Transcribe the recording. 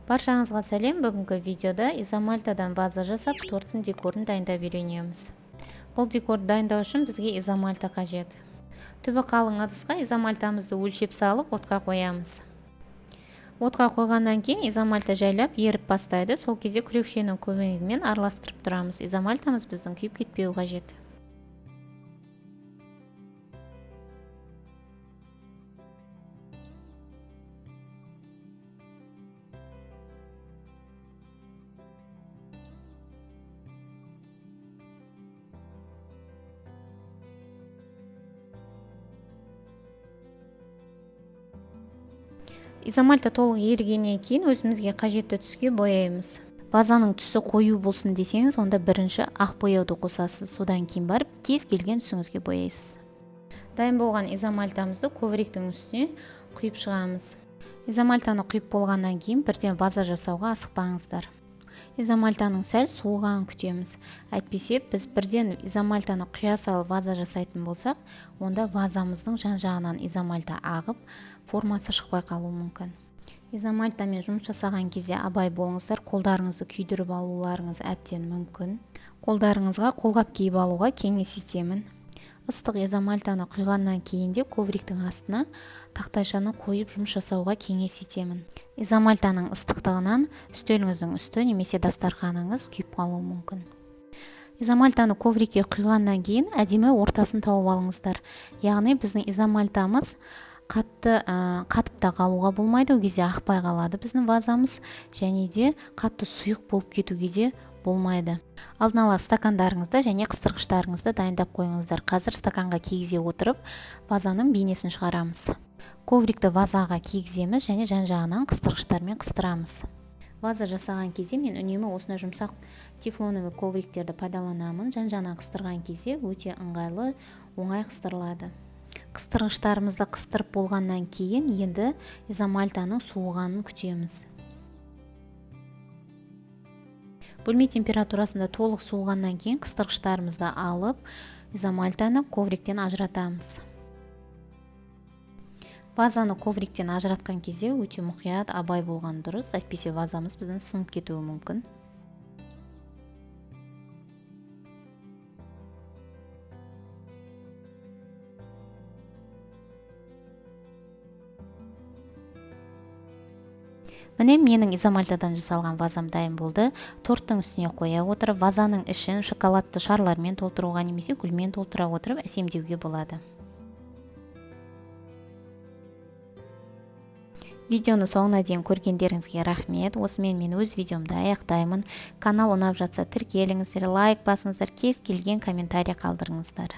Баршаңызға сәлем. Бүгінгі видеода изомальтадан ваза жасап, торттың декорын дайындап үйренеміз. Бұл декорды дайындау үшін бізге изомальта қажет. Түбі қалың ыдысқа изомальтамызды өлшеп салып, отқа қоямыз. Отқа қойғаннан кейін изомальта жайлап еріп бастайды. Сол кезде күрекшенің көмегімен араластырып тұрамыз. Изомальтамыз біздің күйіп кетпеуі қажет. Изомальта толық ерігеннен кейін өзімізге қажетті түске бояймыз. Вазаның түсі қою болсын десеңіз, онда бірінші ақ бояуды қосасыз. Содан кейін барып кез келген түсіңізге бояйсыз. Дайын болған изомальтамызды ковриктің үстіне құйып шығамыз. Изомальтаны құйып болғаннан кейін бірден ваза жасауға асықпаңыздар. Изомальтаның сәл суығанын күтеміз. Әйтпесе біз бірден изомальтаны құя салып ваза жасайтын болсақ, онда вазамыздың жан-жағынан изомальта ағып, формасы шықпай қалуы мүмкін. Изомальтамен жұмыс жасаған кезде абай болыңыздар, қолдарыңызды күйдіріп алуларыңыз әбден мүмкін. Қолдарыңызға қолғап киіп алуға кеңес етемін. Ыстық изомальтаны құйғаннан кейін де ковриктің астына тақтайшаны қойып жұмыс жасауға кеңес етемін. Изомальтаның ыстықтығынан үстеліңіздің үсті немесе дастарханыңыз күйіп қалуы мүмкін. Изомальтаны коврикке құйғаннан кейін әдемі ортасын тауып алыңыздар. Яғни біздің изомальтамыз қатып та қалуға болмайды, ол кезде ақпай қалады біздің вазамыз, және де қатты сұйық болып кетуге де болмайды. Алдын ала стакандарыңызды және қыстырғыштарыңызды дайындап қойыңыздар. Қазір стаканға кигізе отырып, вазаның бейнесін шығарамыз. Коврикті вазаға кигіземіз және жан-жағынан қыстырғыштармен қыстырамыз. Ваза жасаған кезде мен үнемі осындай жұмсақ тефлоновый ковриктерді пайдаланамын. Жан-жағынан қыстырған кезде өте ыңғайлы, оңай қыстырылады. Қыстырғыштарымызды қыстырып болғаннан кейін енді изомальтаның суығанын күтеміз. Бөлме температурасында толық суығаннан кейін қыстырғыштарымызды алып, изомальтаны ковриктен ажыратамыз. Вазаны ковриктен ажыратқан кезде өте мұқият, абай болған дұрыс, әйтпесе вазамыз біздің сынып кетуі мүмкін. Міне менің изомальтадан жасалған вазам дайын болды. Торттың үстіне қоя отырып, вазаның ішін шоколадты шарлармен толтыруға немесе гүлмен толтыра отырып әсемдеуге болады. Видеоны соңына дейін көргендеріңізге рахмет. Осымен мен өз видеомды аяқтаймын. Канал ұнап жатса тіркеліңіздер, лайк басыңыздар, кез келген комментарий қалдырыңыздар.